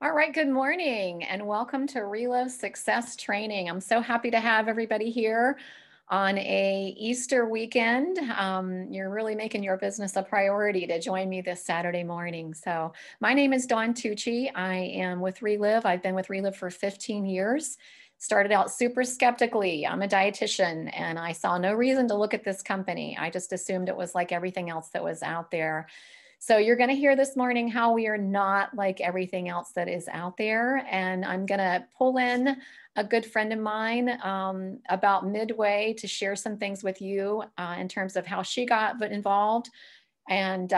All right, good morning and welcome to Relive Success Training. I'm so happy to have everybody here on a Easter weekend. You're really making your business a priority to join me this Saturday morning. So my name is Dawn Tucci. I am with Relive. I've been with Relive for 15 years. Started out super skeptically. I'm a dietitian and I saw no reason to look at this company. I just assumed it was like everything else that was out there. So you're going to hear this morning how we are not like everything else that is out there. And I'm going to pull in a good friend of mine about midway to share some things with you in terms of how she got involved. And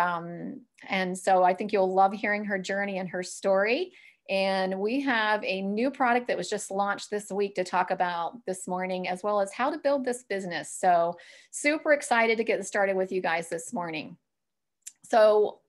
so I think you'll love hearing her journey and her story. And we have a new product that was just launched this week to talk about this morning, as well as how to build this business. So super excited to get started with you guys this morning. So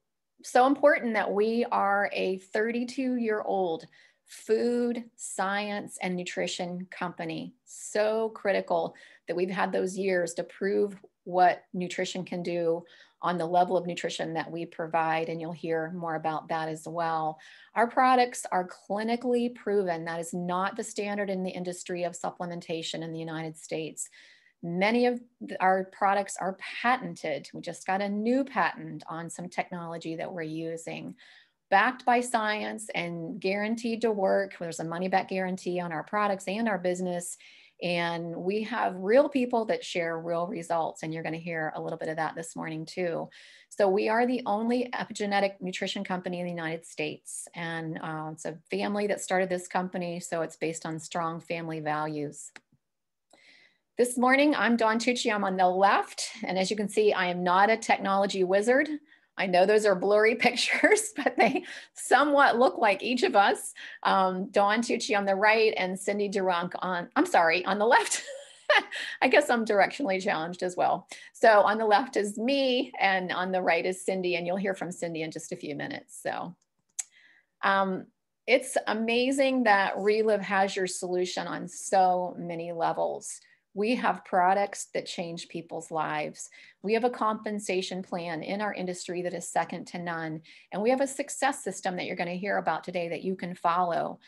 important that we are a 32-year-old food, science, and nutrition company. So critical that we've had those years to prove what nutrition can do on the level of nutrition that we provide, and you'll hear more about that as well. Our products are clinically proven. That is not the standard in the industry of supplementation in the United States. Many of our products are patented. We just got a new patent on some technology that we're using, backed by science and guaranteed to work. There's a money back guarantee on our products and our business. And we have real people that share real results. And you're going to hear a little bit of that this morning too. So we are the only epigenetic nutrition company in the United States. And it's a family that started this company. So it's based on strong family values. This morning, I'm Dawn Tucci. I'm on the left. And as you can see, I am not a technology wizard. I know those are blurry pictures, but they somewhat look like each of us. Dawn Tucci on the right and Cindy Durunk on the left. I guess I'm directionally challenged as well. So on the left is me and on the right is Cindy, and you'll hear from Cindy in just a few minutes. So it's amazing that Relive has your solution on so many levels. We have products that change people's lives. We have a compensation plan in our industry that is second to none. And we have a success system that you're going to hear about today that you can follow.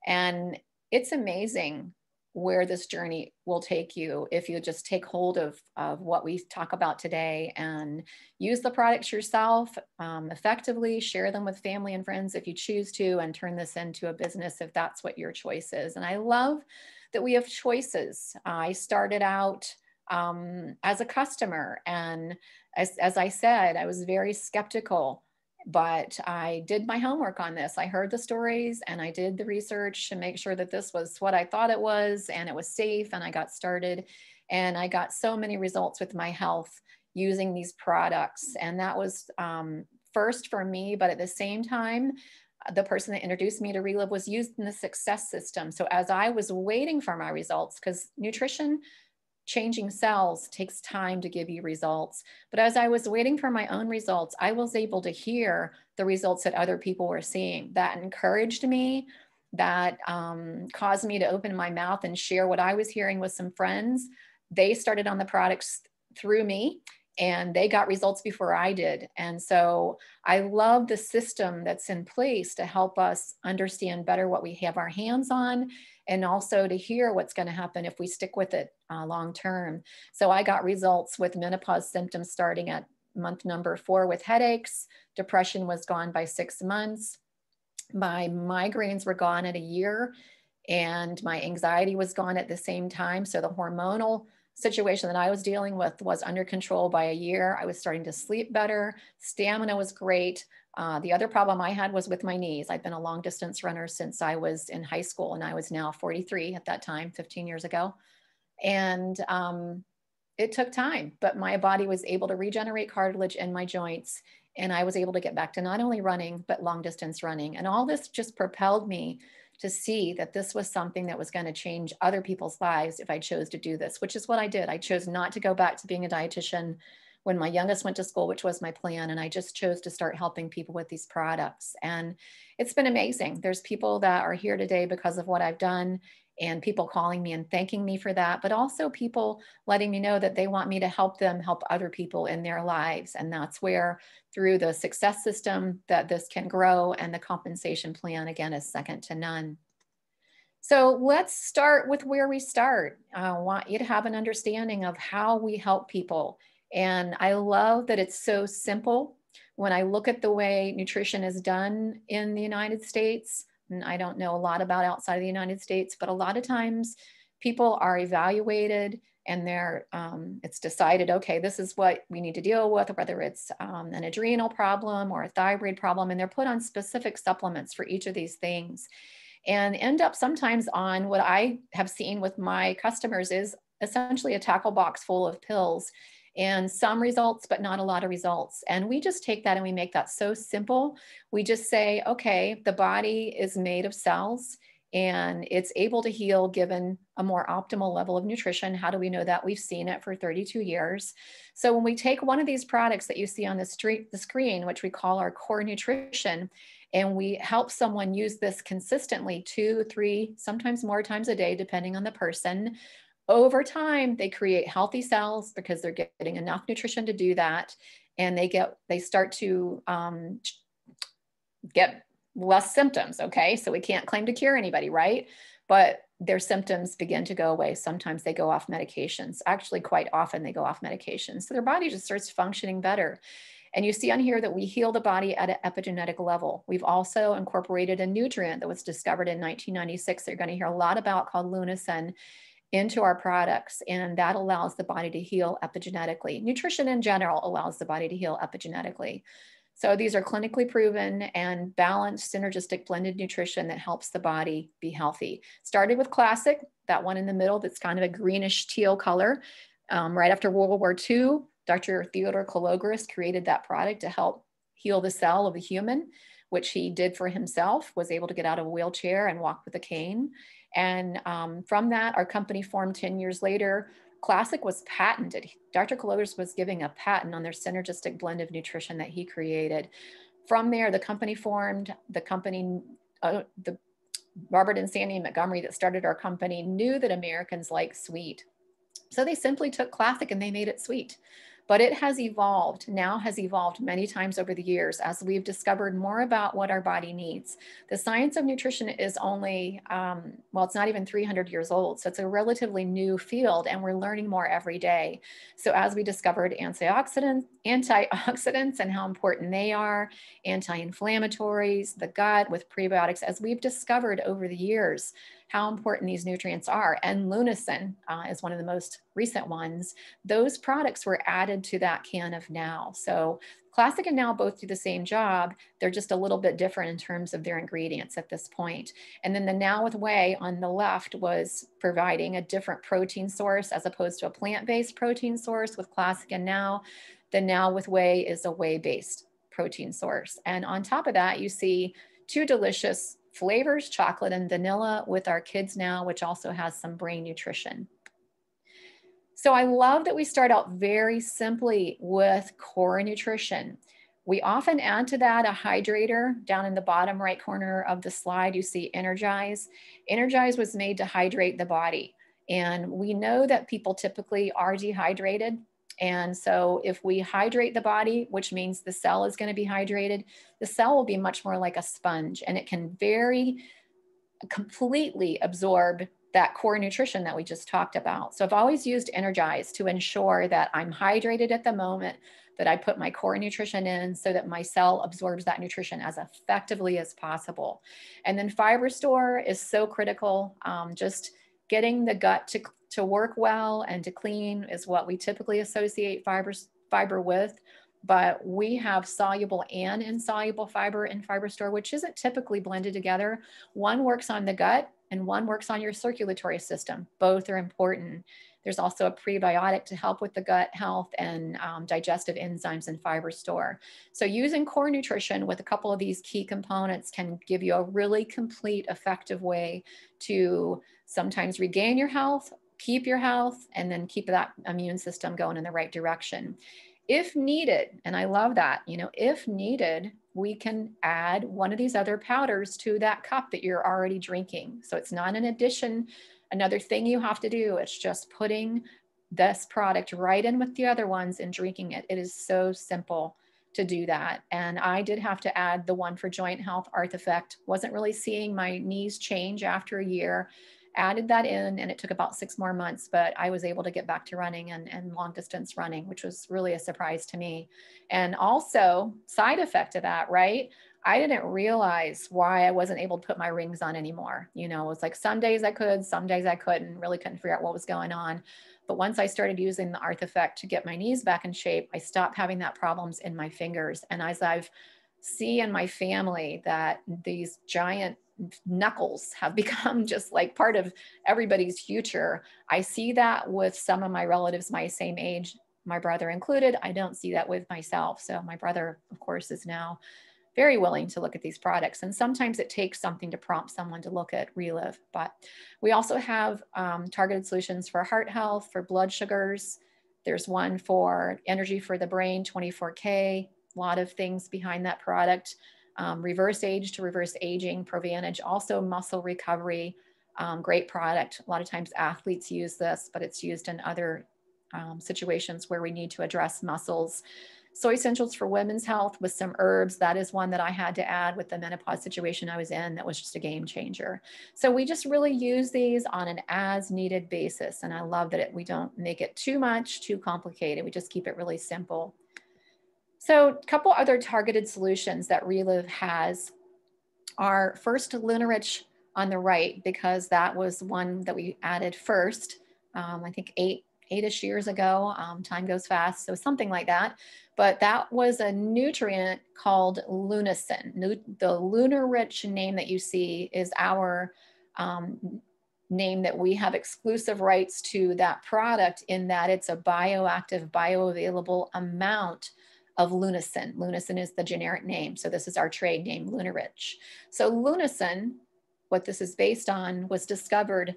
And it's amazing where this journey will take you if you just take hold of what we talk about today and use the products yourself effectively, share them with family and friends if you choose to, and turn this into a business if that's what your choice is. And I love that we have choices. I started out as a customer, and as I said, I was very skeptical, but I did my homework on this. I heard the stories and I did the research to make sure that this was what I thought it was and it was safe, and I got started, and I got so many results with my health using these products. And that was first for me, but at the same time, the person that introduced me to Relive was used in the success system. So as I was waiting for my results, because nutrition changing cells takes time to give you results. But as I was waiting for my own results, I was able to hear the results that other people were seeing. That encouraged me, that caused me to open my mouth and share what I was hearing with some friends. They started on the products through me, and they got results before I did. And so I love the system that's in place to help us understand better what we have our hands on, and also to hear what's going to happen if we stick with it long term. So I got results with menopause symptoms starting at month number 4 with headaches. Depression was gone by 6 months. My migraines were gone at a year, and my anxiety was gone at the same time. So the hormonal situation that I was dealing with was under control by a year. I was starting to sleep better. Stamina was great. The other problem I had was with my knees. I've been a long distance runner since I was in high school, and I was now 43 at that time, 15 years ago. And it took time, but my body was able to regenerate cartilage in my joints. And I was able to get back to not only running, but long distance running. And all this just propelled me to see that this was something that was going to change other people's lives if I chose to do this, which is what I did. I chose not to go back to being a dietitian when my youngest went to school, which was my plan. And I just chose to start helping people with these products. And it's been amazing. There's people that are here today because of what I've done. and people calling me and thanking me for that, but also people letting me know that they want me to help them help other people in their lives. And that's where, through the success system, that this can grow, and the compensation plan, again, is second to none. So let's start with where we start. I want you to have an understanding of how we help people. And I love that it's so simple. When I look at the way nutrition is done in the United States, and I don't know a lot about outside of the United States, but a lot of times people are evaluated and it's decided, okay, this is what we need to deal with, whether it's an adrenal problem or a thyroid problem, and they're put on specific supplements for each of these things, and end up sometimes on what I have seen with my customers is essentially a tackle box full of pills, and some results, but not a lot of results. And we just take that and we make that so simple. We just say, okay, the body is made of cells and it's able to heal given a more optimal level of nutrition. How do we know that? We've seen it for 32 years. So when we take one of these products that you see on the screen, which we call our core nutrition, and we help someone use this consistently 2, 3, sometimes more times a day, depending on the person, over time, they create healthy cells because they're getting enough nutrition to do that. And they start to get less symptoms. Okay. So we can't claim to cure anybody, right? But their symptoms begin to go away. Sometimes they go off medications. Actually, quite often they go off medications. So their body just starts functioning better. And you see on here that we heal the body at an epigenetic level. We've also incorporated a nutrient that was discovered in 1996 that you're going to hear a lot about, called lunasin, into our products. And that allows the body to heal epigenetically. Nutrition in general allows the body to heal epigenetically. So these are clinically proven and balanced, synergistic blended nutrition that helps the body be healthy. Started with Classic, that one in the middle that's kind of a greenish teal color. Right after World War II, Dr. Theodore Kalogris created that product to help heal the cell of a human, which he did for himself, was able to get out of a wheelchair and walk with a cane. And from that, our company formed 10 years later. Classic was patented. Dr. Kalogris was giving a patent on their synergistic blend of nutrition that he created. From there, the company formed. The Robert and Sandy Montgomery that started our company knew that Americans like sweet. So they simply took Classic and they made it sweet. But it has evolved, many times over the years as we've discovered more about what our body needs. The science of nutrition is only, it's not even 300 years old. So it's a relatively new field and we're learning more every day. So as we discovered antioxidants and how important they are, anti-inflammatories, the gut with prebiotics, as we've discovered over the years, how important these nutrients are. And lunasin is one of the most recent ones. Those products were added to that can of Now. So Classic and Now both do the same job. They're just a little bit different in terms of their ingredients at this point. And then the Now with Whey on the left was providing a different protein source as opposed to a plant-based protein source with Classic and Now. The Now with Whey is a whey-based protein source. And on top of that, you see two delicious flavors, chocolate and vanilla, with our Kids Now, which also has some brain nutrition. So I love that we start out very simply with core nutrition. We often add to that a hydrator. Down in the bottom right corner of the slide, you see Energize. Energize was made to hydrate the body. And we know that people typically are dehydrated. And so if we hydrate the body, which means the cell is going to be hydrated, the cell will be much more like a sponge, and it can very completely absorb that core nutrition that we just talked about. So I've always used Energize to ensure that I'm hydrated at the moment that I put my core nutrition in so that my cell absorbs that nutrition as effectively as possible. And then Fiber Store is so critical. Just getting the gut to work well and to clean is what we typically associate fiber with. But we have soluble and insoluble fiber in Fiber Store, which isn't typically blended together. One works on the gut and one works on your circulatory system. Both are important. There's also a prebiotic to help with the gut health and digestive enzymes in Fiber Store. So using core nutrition with a couple of these key components can give you a really complete, effective way to sometimes regain your health, keep your health, and then keep that immune system going in the right direction. If needed, and I love that, if needed, we can add one of these other powders to that cup that you're already drinking. So it's not an addition, another thing you have to do. It's just putting this product right in with the other ones and drinking it. It is so simple to do that. And I did have to add the one for joint health, Arth Effect. Wasn't really seeing my knees change after a year. Added that in, and it took about 6 more months, but I was able to get back to running and long distance running, which was really a surprise to me. And also, side effect of that, right? I didn't realize why I wasn't able to put my rings on anymore. You know, it was like some days I could, some days I couldn't, really couldn't figure out what was going on. But once I started using the Arth Effect to get my knees back in shape, I stopped having that problems in my fingers. And as I've seen in my family that these giant knuckles have become just like part of everybody's future. I see that with some of my relatives my same age, my brother included. I don't see that with myself. So my brother, of course, is now very willing to look at these products. And sometimes it takes something to prompt someone to look at Relive. But we also have targeted solutions for heart health, for blood sugars. There's one for energy for the brain, 24K, a lot of things behind that product. Reverse age to reverse aging, Provantage, also muscle recovery, great product. A lot of times athletes use this, but it's used in other situations where we need to address muscles. Soy essentials for women's health with some herbs. That is one that I had to add with the menopause situation I was in. That was just a game changer. So we just really use these on an as needed basis. And I love that we don't make it too much, too complicated. We just keep it really simple. So a couple other targeted solutions that Relive has are first Lunarich on the right, because that was one that we added first, I think eight-ish years ago. Time goes fast, so something like that. But that was a nutrient called Lunicin. The Lunarich name that you see is our name that we have exclusive rights to that product, in that it's a bioactive, bioavailable amount of Lunicin. Lunicin is the generic name. So this is our trade name, Lunarich. So Lunicin, what this is based on, was discovered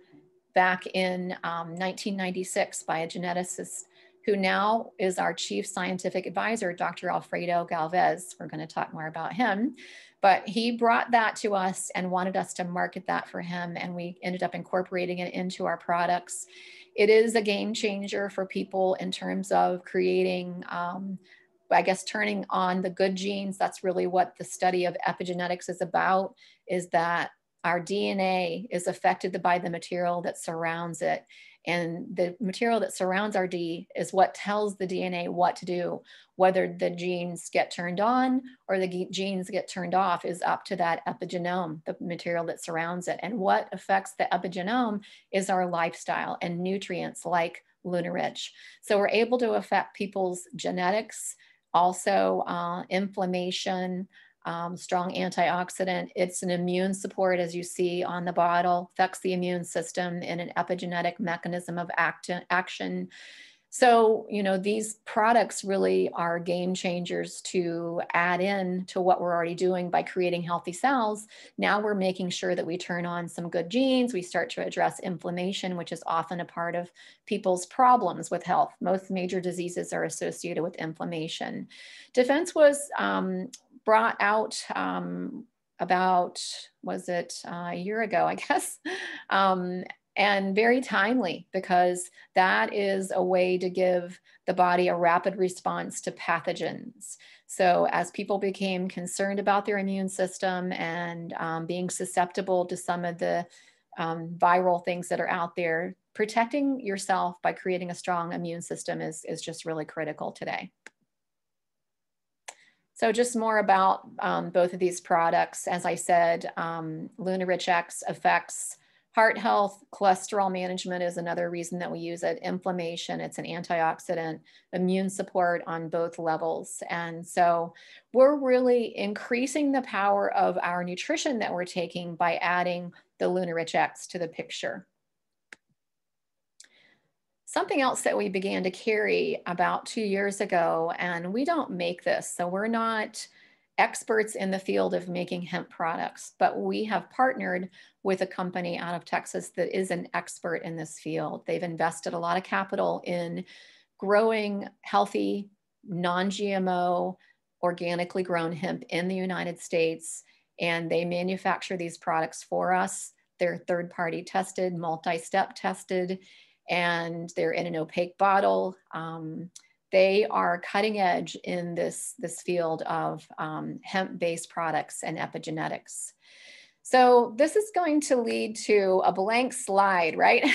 back in 1996 by a geneticist who now is our chief scientific advisor, Dr. Alfredo Galvez. We're going to talk more about him. But he brought that to us and wanted us to market that for him. And we ended up incorporating it into our products. It is a game changer for people in terms of creating I guess turning on the good genes. That's really what the study of epigenetics is about, is that our DNA is affected by the material that surrounds it. And the material that surrounds our D is what tells the DNA what to do. Whether the genes get turned on or the genes get turned off is up to that epigenome, the material that surrounds it. And what affects the epigenome is our lifestyle and nutrients like Lunarich. So we're able to affect people's genetics, also inflammation, strong antioxidant. It's an immune support, as you see on the bottle, affects the immune system in an epigenetic mechanism of action. So, you know, these products really are game changers to add in to what we're already doing by creating healthy cells. Now we're making sure that we turn on some good genes. We start to address inflammation, which is often a part of people's problems with health. Most major diseases are associated with inflammation. Defense was brought out about, was it a year ago, I guess? And very timely, because that is a way to give the body a rapid response to pathogens. So as people became concerned about their immune system and being susceptible to some of the viral things that are out there, protecting yourself by creating a strong immune system is just really critical today. So just more about both of these products. As I said, Lunarich X affects heart health. Cholesterol management is another reason that we use it. Inflammation, it's an antioxidant, immune support on both levels. And so we're really increasing the power of our nutrition that we're taking by adding the Lunarich X to the picture. Something else that we began to carry about 2 years ago, and we don't make this, so we're not experts in the field of making hemp products, but we have partnered with a company out of Texas that is an expert in this field. They've invested a lot of capital in growing healthy, non-GMO, organically grown hemp in the United States, and they manufacture these products for us. They're third-party tested, multi-step tested, and they're in an opaque bottle. They are cutting edge in this field of hemp-based products and epigenetics. So this is going to lead to a blank slide, right?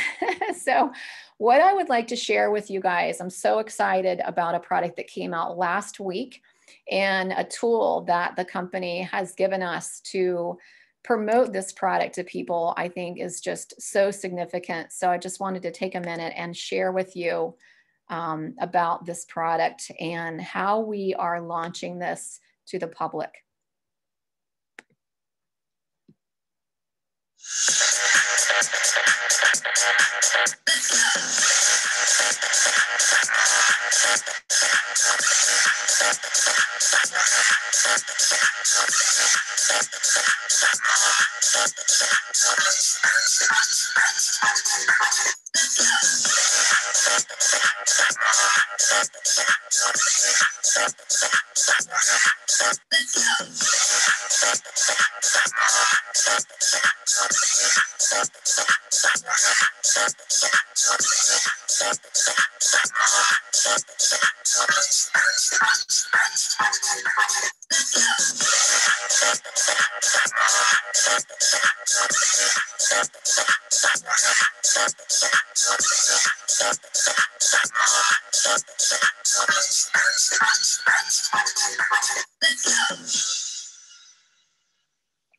So what I would like to share with you guys, I'm so excited about a product that came out last week and a tool that the company has given us to promote this product to people, I think is just so significant. So I just wanted to take a minute and share with you about this product and how we are launching this to the public.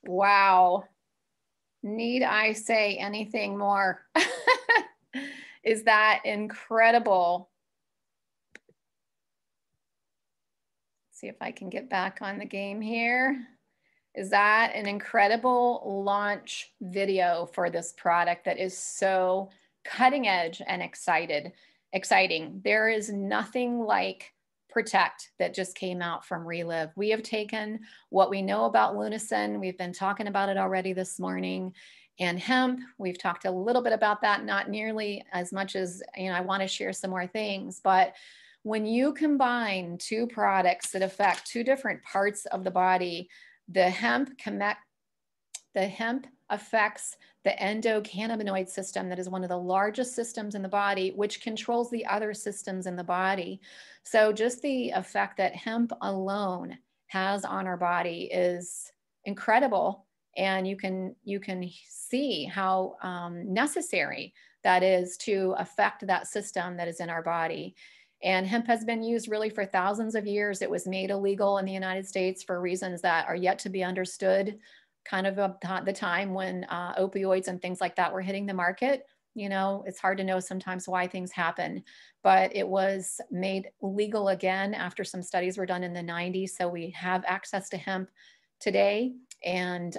Wow. Need I say anything more? Is that incredible? Let's see if I can get back on the game here. Is that an incredible launch video for this product that is so cutting edge and exciting? There is nothing like Protect that just came out from Relive. We have taken what we know about Lunison. We've been talking about it already this morning. And hemp, we've talked a little bit about that, not nearly as much as, I want to share some more things. But when you combine two products that affect two different parts of the body, the hemp affects the endocannabinoid system, that is one of the largest systems in the body, which controls the other systems in the body. So just the effect that hemp alone has on our body is incredible. And you can see how necessary that is to affect that system that is in our body. And hemp has been used really for thousands of years. It was made illegal in the United States for reasons that are yet to be understood, kind of about the time when opioids and things like that were hitting the market. It's hard to know sometimes why things happen, but it was made legal again after some studies were done in the 90s. So we have access to hemp today. And,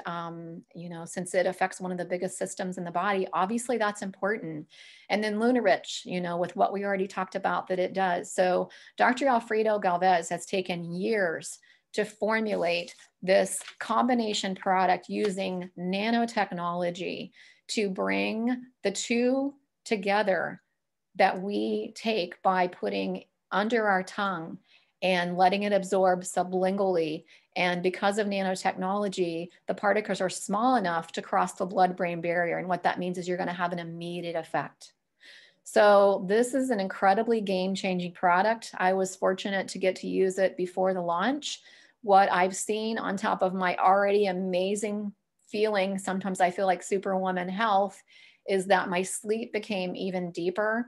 since it affects one of the biggest systems in the body, obviously that's important. And then Lunarich, with what we already talked about that it does. So Dr. Alfredo Galvez has taken years to formulate this combination product using nanotechnology to bring the two together that we take by putting under our tongue and letting it absorb sublingually. And because of nanotechnology, the particles are small enough to cross the blood-brain barrier. And what that means is you're going to have an immediate effect. So this is an incredibly game-changing product. I was fortunate to get to use it before the launch. What I've seen on top of my already amazing feeling, sometimes I feel like Superwoman health, is that my sleep became even deeper.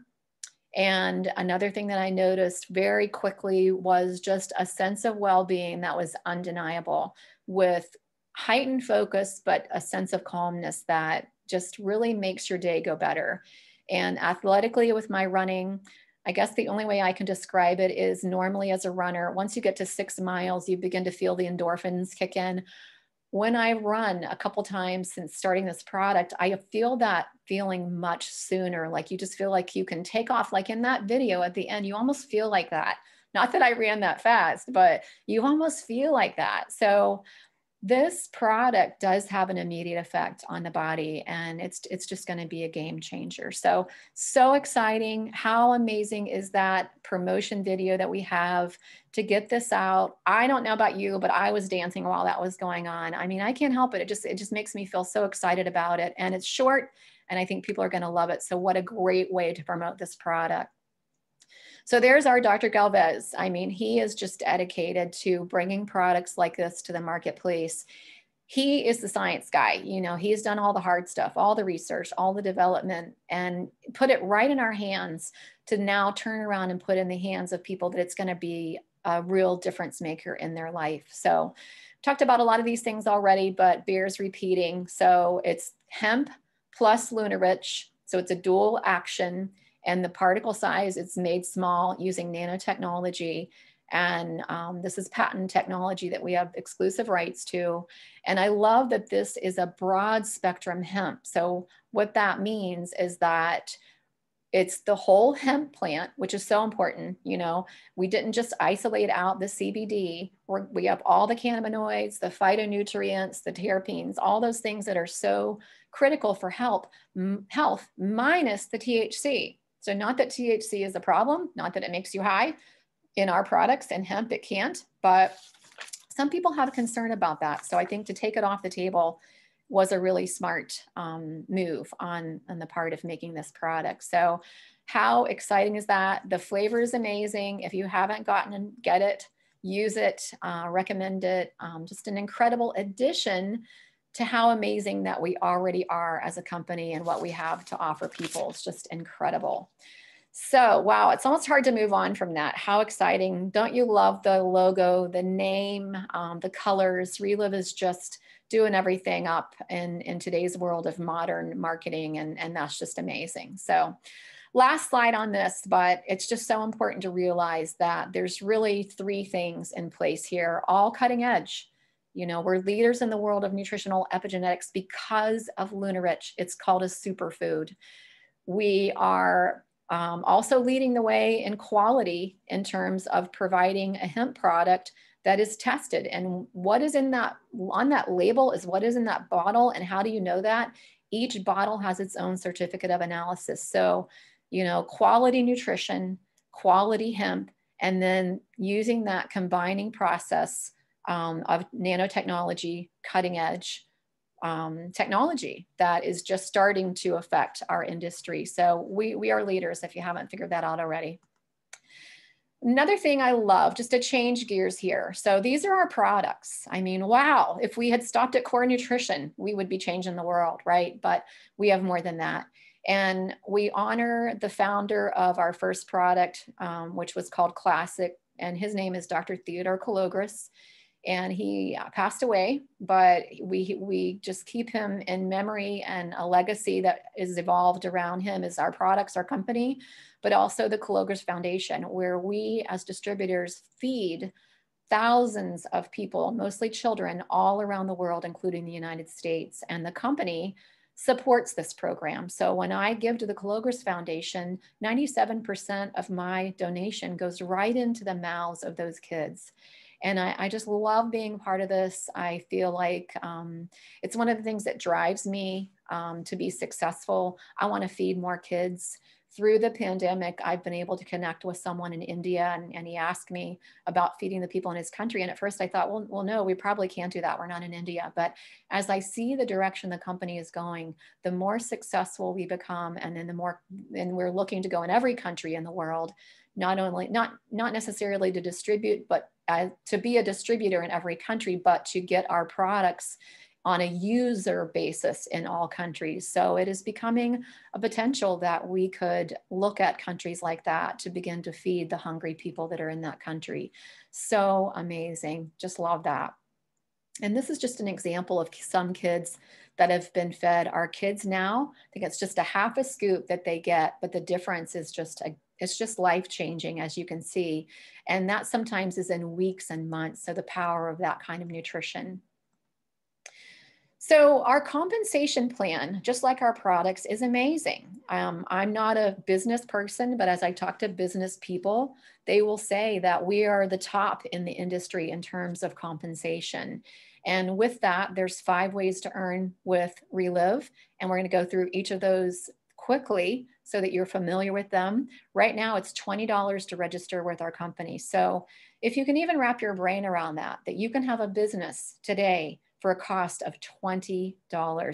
And another thing that I noticed very quickly was just a sense of well-being that was undeniable, with heightened focus, but a sense of calmness that just really makes your day go better. And athletically with my running, I guess the only way I can describe it is normally as a runner, once you get to 6 miles, you begin to feel the endorphins kick in. When I run a couple times since starting this product, I feel that feeling much sooner. Like you just feel like you can take off. Like in that video at the end, you almost feel like that. Not that I ran that fast, but you almost feel like that. So This product does have an immediate effect on the body, and it's just going to be a game changer. So, so exciting. How amazing is that promotion video that we have to get this out? I don't know about you, but I was dancing while that was going on. I mean, I can't help it. It just makes me feel so excited about it. And it's short, and I think people are going to love it. So what a great way to promote this product. So there's our Dr. Galvez. I mean, he is just dedicated to bringing products like this to the marketplace. He is the science guy. You know, he's done all the hard stuff, all the research, all the development, and put it right in our hands to now turn around and put in the hands of people that it's going to be a real difference maker in their life. So talked about a lot of these things already, but bears repeating. So it's hemp plus Lunarich. So it's a dual action. And the particle size, it's made small using nanotechnology. And this is patent technology that we have exclusive rights to. And I love that this is a broad spectrum hemp. So what that means is that it's the whole hemp plant, which is so important. You know, we didn't just isolate out the CBD. We have all the cannabinoids, the phytonutrients, the terpenes, all those things that are so critical for health minus the THC. So not that THC is a problem, not that it makes you high. In our products and hemp, it can't, but some people have a concern about that. So I think to take it off the table was a really smart move on the part of making this product. So how exciting is that? The flavor is amazing. If you haven't gotten it, get it, use it, recommend it. Just an incredible addition to how amazing that we already are as a company and what we have to offer people. It's just incredible. So, wow, it's almost hard to move on from that. How exciting. Don't you love the logo, the name, the colors? Relive is just doing everything up in today's world of modern marketing, and that's just amazing. So last slide on this, but it's just so important to realize that there's really three things in place here, all cutting edge. You know, we're leaders in the world of nutritional epigenetics because of Lunarich. It's called a superfood. We are also leading the way in quality in terms of providing a hemp product that is tested. And what is in that, on that label is what is in that bottle. And how do you know that? Each bottle has its own certificate of analysis. So, you know, quality nutrition, quality hemp, and then using that combining process of nanotechnology, cutting edge technology that is just starting to affect our industry. So we are leaders if you haven't figured that out already. Another thing I love, just to change gears here. So these are our products. I mean, wow, if we had stopped at core nutrition, we would be changing the world, right? But we have more than that. And we honor the founder of our first product, which was called Classic. And his name is Dr. Theodore Kalogris. And he passed away, but we just keep him in memory, and a legacy that is evolved around him is our products, our company, but also the Kalogris Foundation, where we as distributors feed thousands of people, mostly children, all around the world, including the United States. And the company supports this program. So when I give to the Kalogris Foundation, 97% of my donation goes right into the mouths of those kids. And I just love being part of this. I feel like it's one of the things that drives me to be successful. I want to feed more kids. Through the pandemic, I've been able to connect with someone in India, and he asked me about feeding the people in his country. And at first I thought, well, no, we probably can't do that. We're not in India. But as I see the direction the company is going, the more successful we become, and then the more, and we're looking to go in every country in the world, not necessarily to distribute, but to be a distributor in every country, but to get our products on a user basis in all countries. So it is becoming a potential that we could look at countries like that to begin to feed the hungry people that are in that country. So amazing, just love that. And this is just an example of some kids that have been fed. Our kids now, I think it's just a half a scoop that they get, but the difference is it's just life-changing, as you can see. And that sometimes is in weeks and months. So the power of that kind of nutrition. So our compensation plan, just like our products, is amazing. I'm not a business person, but as I talk to business people, they will say that we are the top in the industry in terms of compensation. And with that, there's 5 ways to earn with Relive. And we're going to go through each of those quickly so that you're familiar with them. Right now, it's $20 to register with our company. So if you can even wrap your brain around that, that you can have a business today for a cost of $20,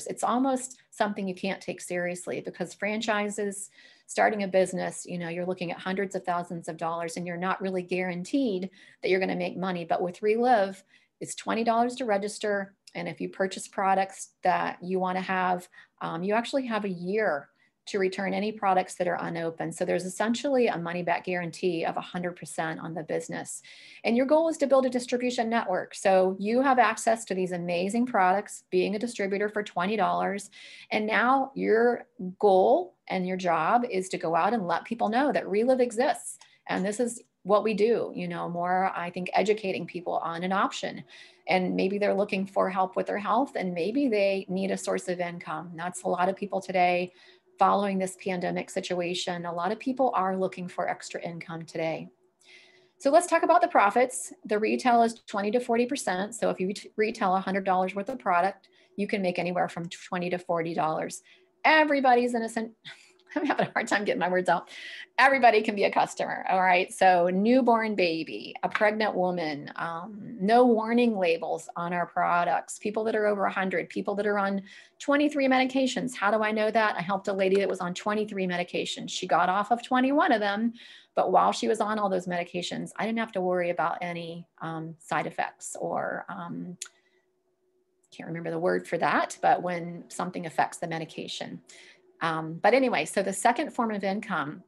it's almost something you can't take seriously, because franchises, starting a business, you know, you're looking at hundreds of thousands of dollars and you're not really guaranteed that you're going to make money. But with Relive, it's $20 to register. And if you purchase products that you want to have, you actually have a year to return any products that are unopened. So there's essentially a money back guarantee of 100% on the business. And your goal is to build a distribution network. So you have access to these amazing products, being a distributor for $20. And now your goal and your job is to go out and let people know that Relive exists. And this is what we do, you know, more, I think, educating people on an option. And maybe they're looking for help with their health, and maybe they need a source of income. That's a lot of people today. Following this pandemic situation, a lot of people are looking for extra income today. So let's talk about the profits. The retail is 20 to 40%. So if you retail $100 worth of product, you can make anywhere from $20 to $40. Everybody's innocent. I'm having a hard time getting my words out. Everybody can be a customer. All right. So newborn baby, a pregnant woman, no warning labels on our products, people that are over 100, people that are on 23 medications. How do I know that? I helped a lady that was on 23 medications. She got off of 21 of them, but while she was on all those medications, I didn't have to worry about any side effects or can't remember the word for that, but when something affects the medication. But anyway, so the second form of income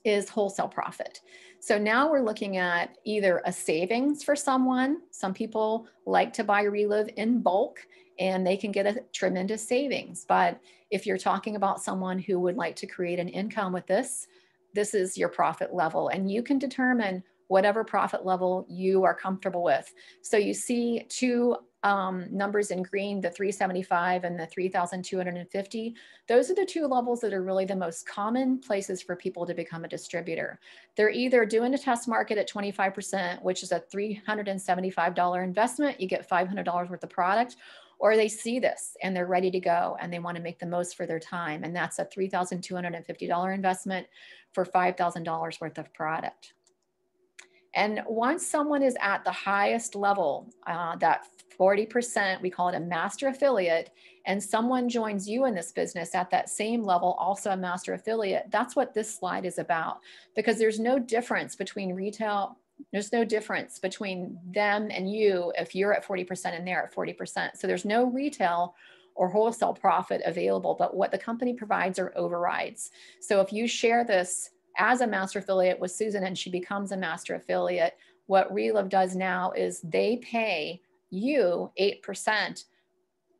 is wholesale profit. So now we're looking at either a savings for someone. Some people like to buy Relive in bulk and they can get a tremendous savings. But if you're talking about someone who would like to create an income with this, this is your profit level, and you can determine whatever profit level you are comfortable with. So you see two numbers in green, the 375 and the 3,250. Those are the two levels that are really the most common places for people to become a distributor. They're either doing a test market at 25%, which is a $375 investment. You get $500 worth of product, or they see this and they're ready to go and they want to make the most for their time. And that's a $3,250 investment for $5,000 worth of product. And once someone is at the highest level, that 40%, we call it a master affiliate, and someone joins you in this business at that same level, also a master affiliate, that's what this slide is about. Because there's no difference between retail, there's no difference between them and you if you're at 40% and they're at 40%. So there's no retail or wholesale profit available, but what the company provides are overrides. So if you share this as a master affiliate with Susan and she becomes a master affiliate, what Relive does now is they pay you 8%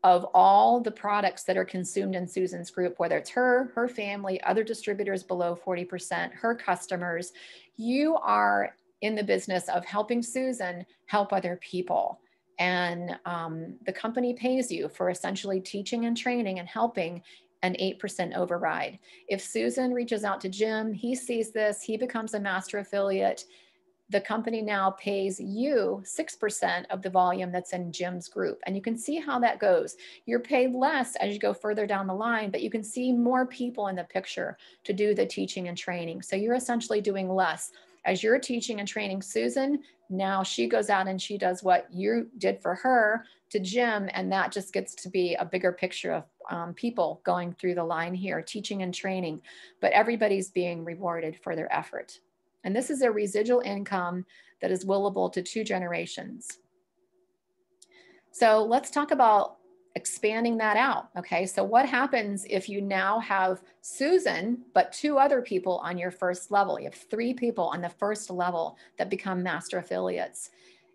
of all the products that are consumed in Susan's group, whether it's her family, other distributors below 40%, her customers. You are in the business of helping Susan help other people. And the company pays you for essentially teaching and training and helping an 8% override. If Susan reaches out to Jim, he sees this, he becomes a master affiliate. The company now pays you 6% of the volume that's in Jim's group. And you can see how that goes. You're paid less as you go further down the line, but you can see more people in the picture to do the teaching and training. So you're essentially doing less. As you're teaching and training Susan, now she goes out and she does what you did for her to Jim, and that just gets to be a bigger picture of people going through the line here, teaching and training, but everybody's being rewarded for their effort. And this is a residual income that is willable to 2 generations. So let's talk about expanding that out. Okay, so what happens if you now have Susan, but 2 other people on your first level? You have 3 people on the first level that become master affiliates,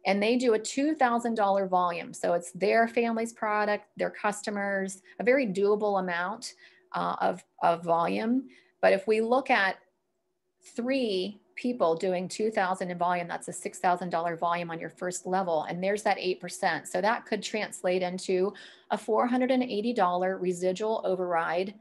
and they do a $2,000 volume. So it's their family's product, their customers, a very doable amount of volume. But if we look at 3 people doing 2,000 in volume, that's a $6,000 volume on your first level. And there's that 8%. So that could translate into a $480 residual override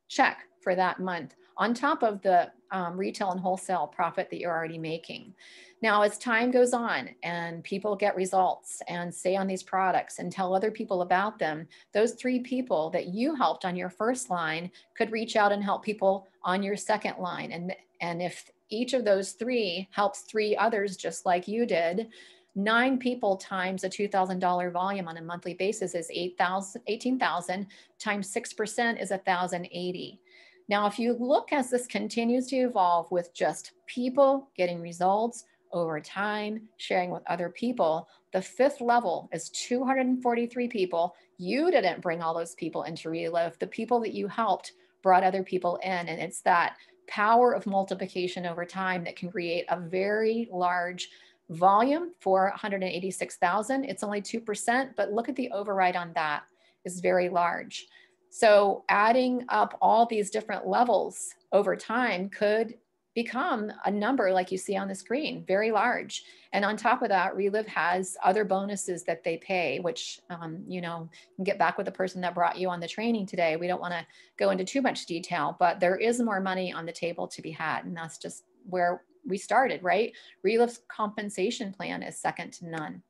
check for that month on top of the retail and wholesale profit that you're already making. Now, as time goes on and people get results and stay on these products and tell other people about them, those 3 people that you helped on your first line could reach out and help people on your second line. And if each of those 3 helps 3 others just like you did, 9 people times a $2,000 volume on a monthly basis is 18,000 times 6% is 1,080. Now, if you look as this continues to evolve with just people getting results over time, sharing with other people, the 5th level is 243 people. You didn't bring all those people into Relive. The people that you helped brought other people in. And it's that power of multiplication over time that can create a very large volume for 186,000. It's only 2%, but look at the override on that is very large. So adding up all these different levels over time could become a number like you see on the screen, very large. And on top of that, Relive has other bonuses that they pay, which, you know, can get back with the person that brought you on the training today. We don't want to go into too much detail, but there is more money on the table to be had. And that's just where we started, right? Relive's compensation plan is second to none.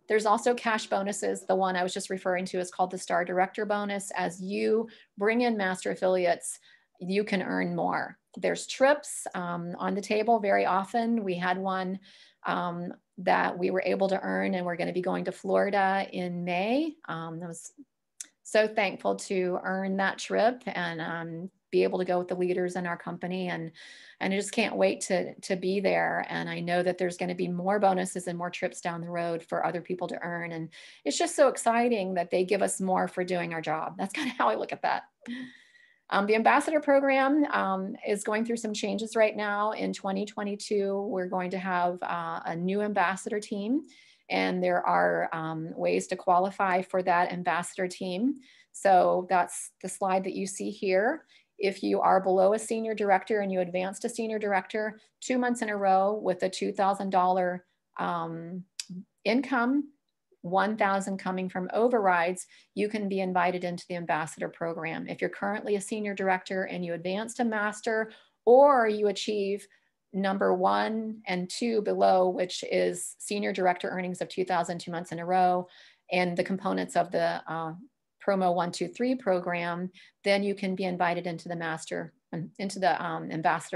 There's also cash bonuses. The one I was just referring to is called the Star Director Bonus. As you bring in master affiliates, you can earn more. There's trips on the table very often. We had one that we were able to earn, and we're going to be going to Florida in May. I was so thankful to earn that trip and be able to go with the leaders in our company. And I just can't wait to be there. And I know that there's going to be more bonuses and more trips down the road for other people to earn. And it's just so exciting that they give us more for doing our job. That's kind of how I look at that. The ambassador program is going through some changes right now. In 2022, we're going to have a new ambassador team, and there are ways to qualify for that ambassador team. So that's the slide that you see here. If you are below a senior director and you advance to senior director 2 months in a row with a $2,000 income, 1,000 coming from overrides, you can be invited into the ambassador program. If you're currently a senior director and you advance to master, or you achieve number 1 and 2 below, which is senior director earnings of 2,000 2 months in a row, and the components of the promo 1, 2, 3 program, then you can be invited into the ambassador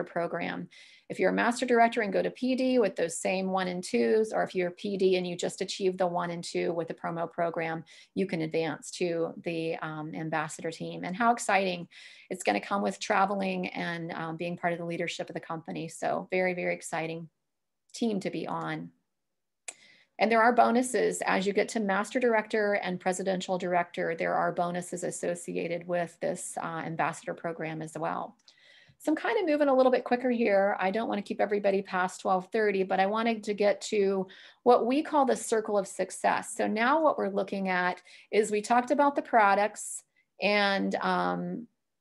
program. If you're a master director and go to PD with those same 1 and 2s, or if you're PD and you just achieve the 1 and 2 with the promo program, you can advance to the ambassador team. And how exciting. It's going to come with traveling and being part of the leadership of the company. So very, very exciting team to be on. And there are bonuses as you get to master director and presidential director. There are bonuses associated with this ambassador program as well. So I'm kind of moving a little bit quicker here. I don't want to keep everybody past 12:30, but I wanted to get to what we call the circle of success. So now what we're looking at is we talked about the products, and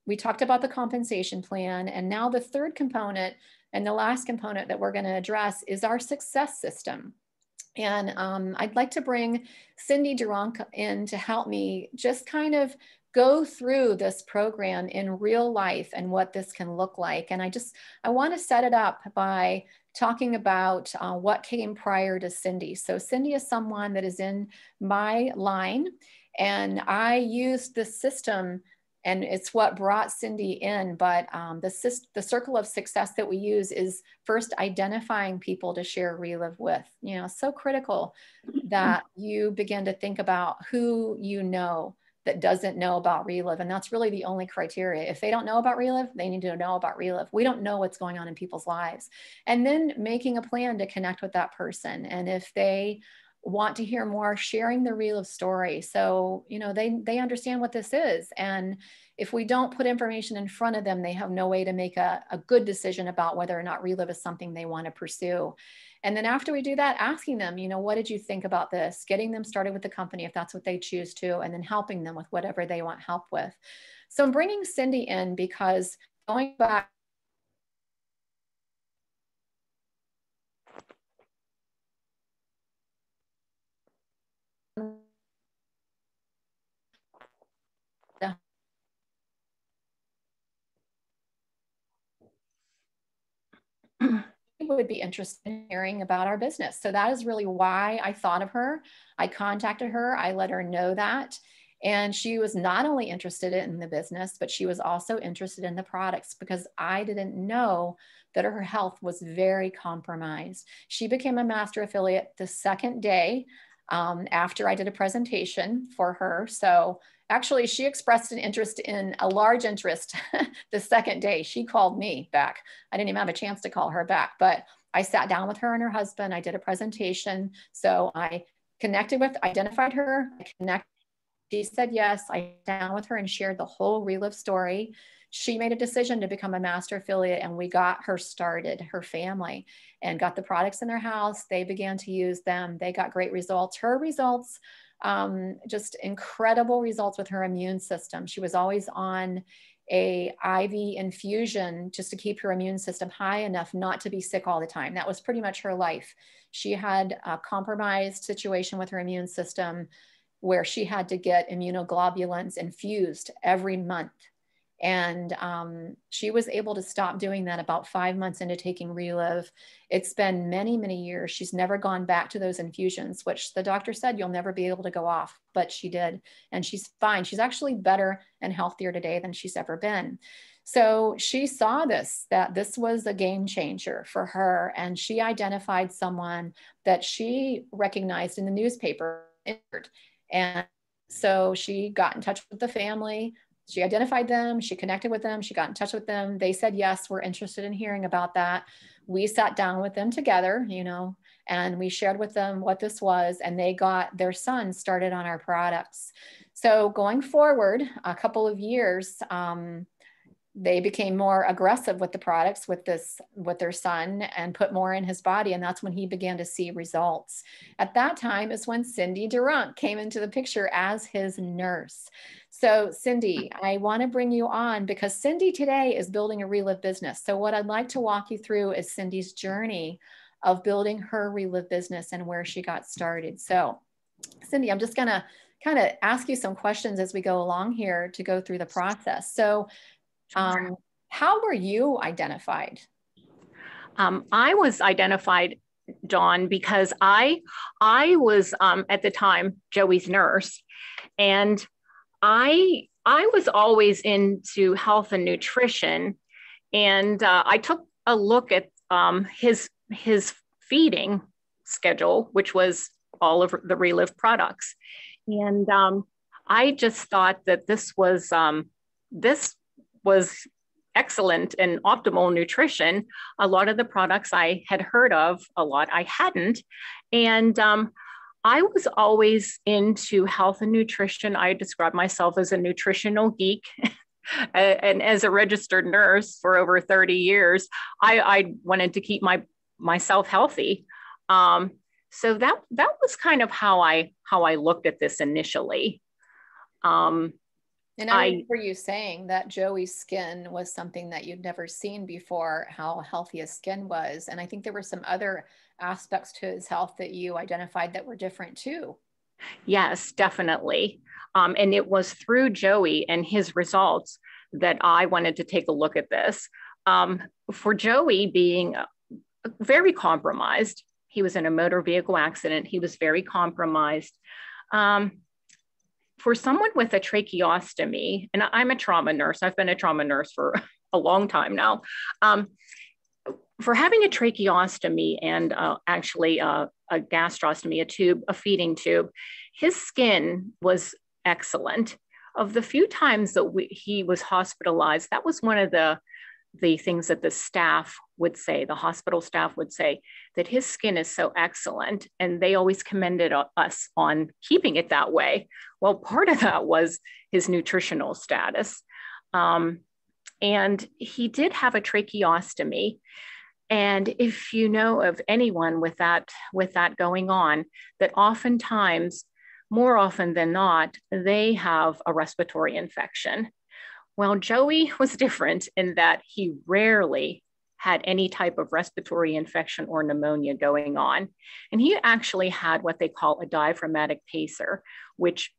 we talked about the compensation plan. And now the third component and the last component that we're going to address is our success system. And I'd like to bring Cindy Durank in to help me just kind of go through this program in real life and what this can look like. And I want to set it up by talking about what came prior to Cindy. So Cindy is someone that is in my line, and I used the system, and it's what brought Cindy in. But the circle of success that we use is first identifying people to share Relive with. You know, so critical that you begin to think about who you know that doesn't know about Relive. And that's really the only criteria. If they don't know about Relive, they need to know about Relive. We don't know what's going on in people's lives. And then making a plan to connect with that person. And if they want to hear more, sharing the Relive story. So, you know, they understand what this is. And if we don't put information in front of them, they have no way to make a good decision about whether or not Relive is something they want to pursue. And then after we do that, asking them, you know, what did you think about this? Getting them started with the company if that's what they choose to, and then helping them with whatever they want help with. So I'm bringing Cindy in because going back, would be interested in hearing about our business. So that is really why I thought of her. I contacted her, I let her know that. And she was not only interested in the business, but she was also interested in the products because I didn't know that her health was very compromised. She became a master affiliate the second day after I did a presentation for her. So actually, she expressed an interest in a large interest the second day. She called me back. I didn't even have a chance to call her back, but I sat down with her and her husband. I did a presentation. So I identified her, I connected. She said yes. I sat down with her and shared the whole Relive story. She made a decision to become a master affiliate, and we got her started, her family, and got the products in their house. They began to use them. They got great results. Her results, just incredible results with her immune system. She was always on a IV infusion just to keep her immune system high enough not to be sick all the time. That was pretty much her life. She had a compromised situation with her immune system where she had to get immunoglobulins infused every month. And she was able to stop doing that about 5 months into taking Relive. It's been many, many years. She's never gone back to those infusions, which the doctor said you'll never be able to go off, but she did. And she's fine. She's actually better and healthier today than she's ever been. So she saw that this was a game changer for her. And she identified someone that she recognized in the newspaper. And so she got in touch with the family. She identified them, she connected with them, she got in touch with them. They said, yes, we're interested in hearing about that. We sat down with them together, and we shared with them what this was, and they got their son started on our products. So going forward, a couple of years, they became more aggressive with the products with their son and put more in his body. And that's when he began to see results. At that time is when Cindy Durant came into the picture as his nurse. So Cindy, I want to bring you on because Cindy today is building a Relive business. So what I'd like to walk you through is Cindy's journey of building her Relive business and where she got started. So Cindy, I'm just going to kind of ask you some questions as we go along here to go through the process. So how were you identified? I was identified, Dawn, because I was at the time Joey's nurse, and I was always into health and nutrition, and I took a look at his feeding schedule, which was all of the Relive products, and I just thought that this was excellent and optimal nutrition. A lot of the products I had heard of, a lot I hadn't. And I was always into health and nutrition. I describe myself as a nutritional geek. And as a registered nurse for over 30 years, I wanted to keep myself healthy. So that was kind of how I looked at this initially. And I remember you saying that Joey's skin was something that you'd never seen before, how healthy his skin was. And I think there were some other aspects to his health that you identified that were different too. Yes, definitely. And it was through Joey and his results that I wanted to take a look at this. For Joey being very compromised, he was in a motor vehicle accident. He was very compromised. For someone with a tracheostomy, and I'm a trauma nurse, I've been a trauma nurse for a long time now. For having a tracheostomy and actually a gastrostomy, a feeding tube, his skin was excellent. Of the few times that he was hospitalized, that was one of the things that the staff would say, the hospital staff would say, that his skin is so excellent. And they always commended us on keeping it that way. Well, part of that was his nutritional status. And he did have a tracheostomy. And if you know of anyone with that going on, that oftentimes, more often than not, they have a respiratory infection. Well, Joey was different in that he rarely had any type of respiratory infection or pneumonia going on. And he actually had what they call a diaphragmatic pacer, which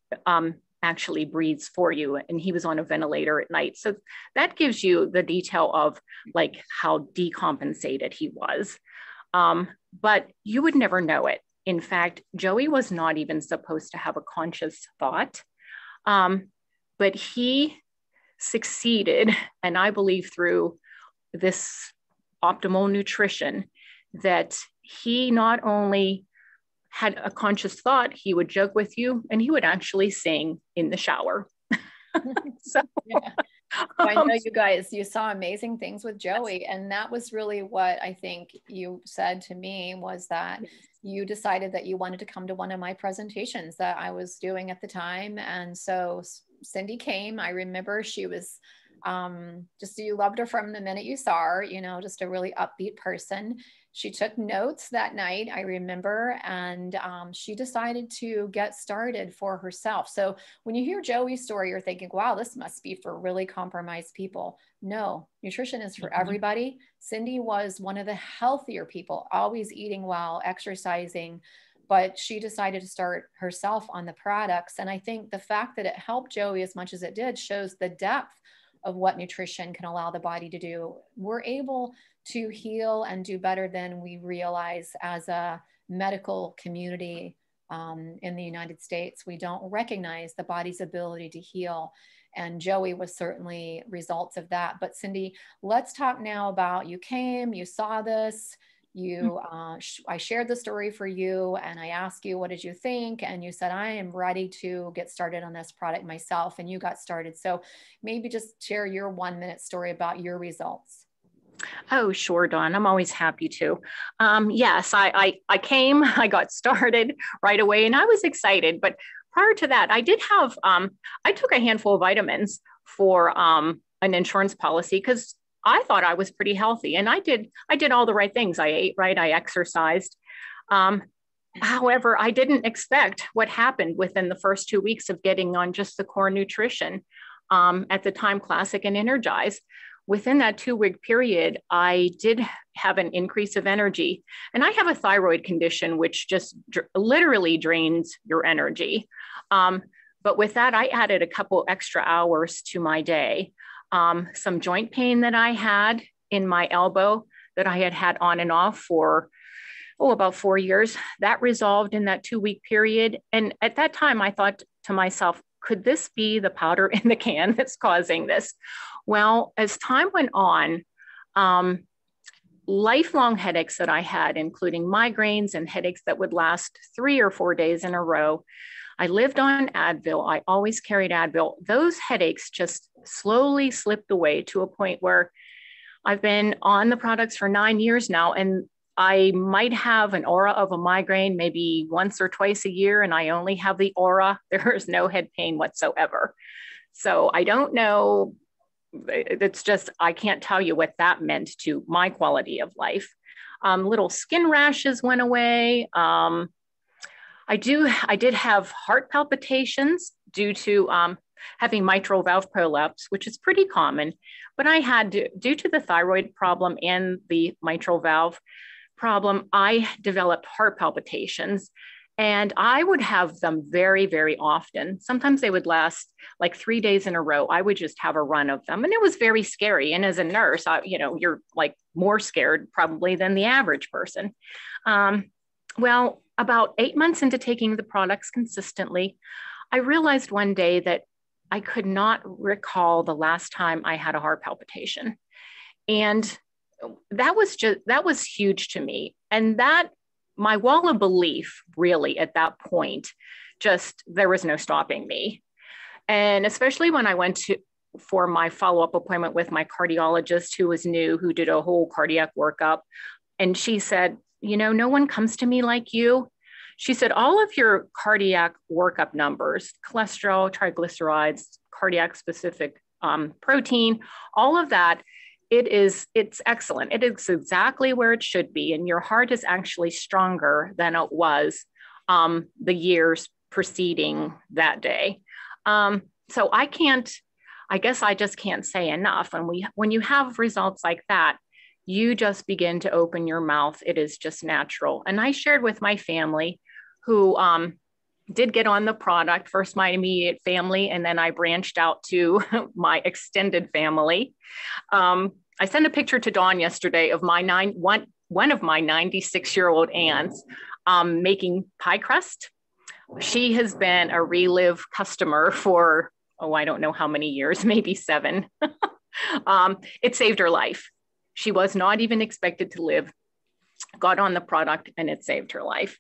actually breathes for you. And he was on a ventilator at night. So that gives you the detail of like how decompensated he was. But you would never know it. In fact, Joey was not even supposed to have a conscious thought, but he succeeded, and I believe through this optimal nutrition, that he not only had a conscious thought, he would joke with you, and he would actually sing in the shower. So, yeah. I know you guys, you saw amazing things with Joey. And that was really what I think you said to me, was that you decided that you wanted to come to one of my presentations that I was doing at the time. And so Cindy came. I remember she was just, you loved her from the minute you saw her, you know, just a really upbeat person. She took notes that night, I remember, and she decided to get started for herself. So when you hear Joey's story, you're thinking, wow, this must be for really compromised people. No, nutrition is for everybody. Cindy was one of the healthier people, always eating well, exercising, but she decided to start herself on the products. And I think the fact that it helped Joey as much as it did shows the depth of what nutrition can allow the body to do. We're able to heal and do better than we realize as a medical community in the United States. We don't recognize the body's ability to heal. And Joey was certainly results of that. But Cindy, let's talk now about, you came, you saw this, you, I shared the story for you, and I asked you, what did you think? And you said, I am ready to get started on this product myself. And you got started. So maybe just share your 1-minute story about your results. Oh, sure, Dawn. I'm always happy to. Yes, I came, I got started right away, and I was excited. But prior to that, I did have, I took a handful of vitamins for an insurance policy because I thought I was pretty healthy, and I did all the right things. I ate right, I exercised. However, I didn't expect what happened within the first 2 weeks of getting on just the core nutrition, at the time Classic and Energize. Within that 2-week period, I did have an increase of energy. And I have a thyroid condition, which just literally drains your energy. But with that, I added a couple extra hours to my day. Some joint pain that I had in my elbow that I had had on and off for, about 4 years, that resolved in that 2-week period. And at that time, I thought to myself, could this be the powder in the can that's causing this? Well, as time went on, lifelong headaches that I had, including migraines and headaches that would last 3 or 4 days in a row. I lived on Advil. I always carried Advil. Those headaches just slowly slipped away to a point where I've been on the products for 9 years now, and I might have an aura of a migraine maybe once or twice a year, and I only have the aura. There is no head pain whatsoever. So I don't know. It's just, I can't tell you what that meant to my quality of life. Little skin rashes went away. I did have heart palpitations due to having mitral valve prolapse, which is pretty common, but I had, due to the thyroid problem and the mitral valve problem, I developed heart palpitations, and I would have them very, very often. Sometimes they would last like 3 days in a row. I would just have a run of them, and it was very scary. And as a nurse, you're like more scared probably than the average person. Well, about 8 months into taking the products consistently, I realized one day that I could not recall the last time I had a heart palpitation. And that was huge to me. And that, my wall of belief really at that point, just, there was no stopping me. And especially when I went for my follow-up appointment with my cardiologist, who was new, who did a whole cardiac workup. And she said, no one comes to me like you. She said, all of your cardiac workup numbers, cholesterol, triglycerides, cardiac specific protein, all of that, it's excellent. It is exactly where it should be. And your heart is actually stronger than it was the years preceding that day. So I guess I just can't say enough. And when you have results like that, you just begin to open your mouth. It is just natural. And I shared with my family, who did get on the product, first my immediate family, and then I branched out to my extended family. I sent a picture to Dawn yesterday of one of my 96-year-old aunts making pie crust. She has been a Relive customer for, oh, I don't know how many years, maybe 7. It saved her life. She was not even expected to live, got on the product, and it saved her life.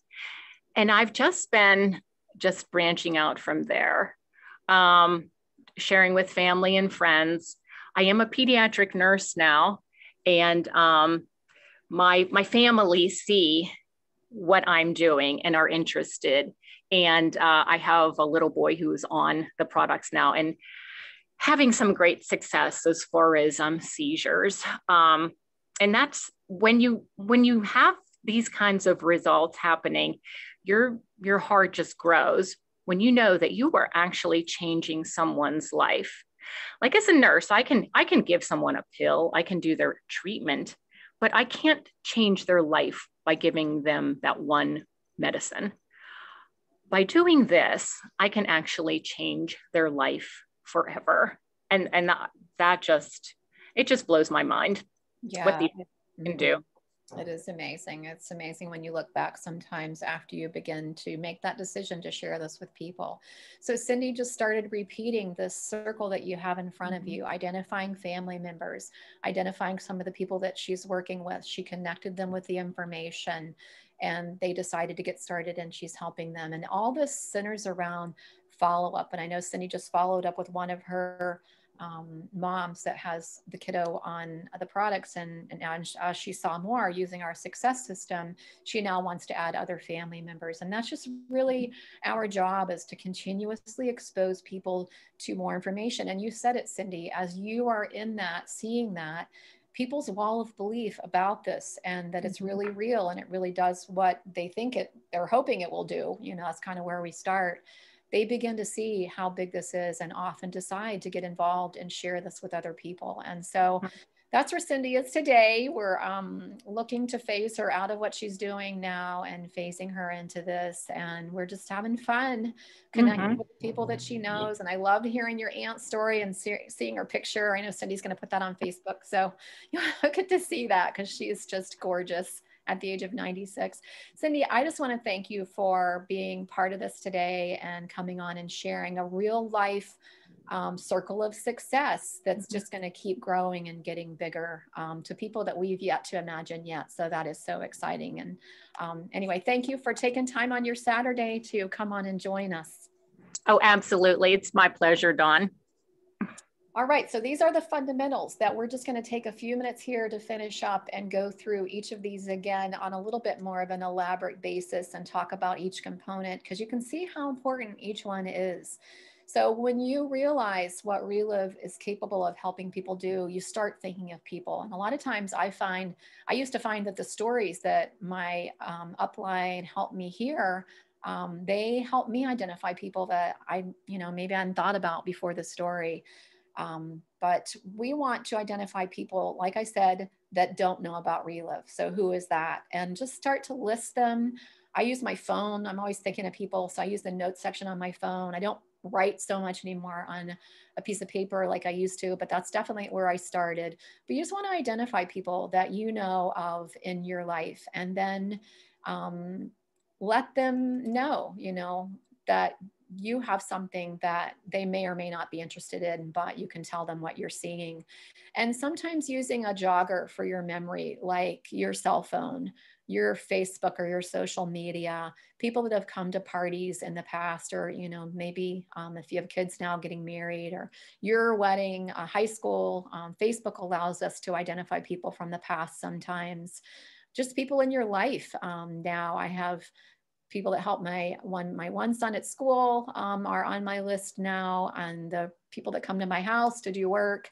And I've just been branching out from there, sharing with family and friends. I am a pediatric nurse now, and my family see what I'm doing and are interested. And I have a little boy who's on the products now and having some great success as far as seizures. And that's when you have these kinds of results happening, your heart just grows when you know that you are actually changing someone's life. Like as a nurse, I can give someone a pill, I can do their treatment, but I can't change their life by giving them that one medicine. By doing this, I can actually change their life forever. And that just blows my mind. Yeah. What these can do. It is amazing. It's amazing when you look back sometimes after you begin to make that decision to share this with people. So Cindy just started repeating this circle that you have in front of you, identifying family members, identifying some of the people that she's working with. She connected them with the information and they decided to get started and she's helping them. And all this centers around follow up. And I know Cindy just followed up with one of her moms that has the kiddo on the products, and as she saw more using our success system, she now wants to add other family members. And that's just really our job, is to continuously expose people to more information. And you said it, Cindy, as you are in that, seeing that, people's wall of belief about this and that it's really real and it really does what they think they're hoping it will do. You know, that's kind of where we start. They begin to see how big this is and often decide to get involved and share this with other people. And so that's where Cindy is today. We're looking to phase her out of what she's doing now and phasing her into this. And we're just having fun connecting with people that she knows. And I loved hearing your aunt's story and seeing her picture. I know Cindy's going to put that on Facebook. So you'll get to see that because she is just gorgeous at the age of 96. Cindy, I just want to thank you for being part of this today and coming on and sharing a real life circle of success that's just going to keep growing and getting bigger to people that we've yet to imagine yet. So that is so exciting. And anyway, thank you for taking time on your Saturday to come on and join us. Oh, absolutely. It's my pleasure, Dawn. All right, so these are the fundamentals that we're just going to take a few minutes here to finish up and go through each of these again on a little bit more of an elaborate basis and talk about each component, because you can see how important each one is. So when you realize what Relive is capable of helping people do, you start thinking of people. And a lot of times I used to find that the stories that my upline helped me hear, they helped me identify people that maybe I hadn't thought about before the story. But we want to identify people, like I said, that don't know about Relive. So who is that? And just start to list them. I use my phone. I'm always thinking of people. So I use the notes section on my phone. I don't write so much anymore on a piece of paper like I used to, but that's definitely where I started. But you just want to identify people that you know of in your life, and then let them know, that you have something that they may or may not be interested in, but you can tell them what you're seeing. And sometimes using a jogger for your memory, like your cell phone, your Facebook or your social media, people that have come to parties in the past, or, maybe if you have kids now getting married, or your wedding, high school, Facebook allows us to identify people from the past sometimes. Just people in your life. Now I have people that help my one son at school are on my list now, and the people that come to my house to do work,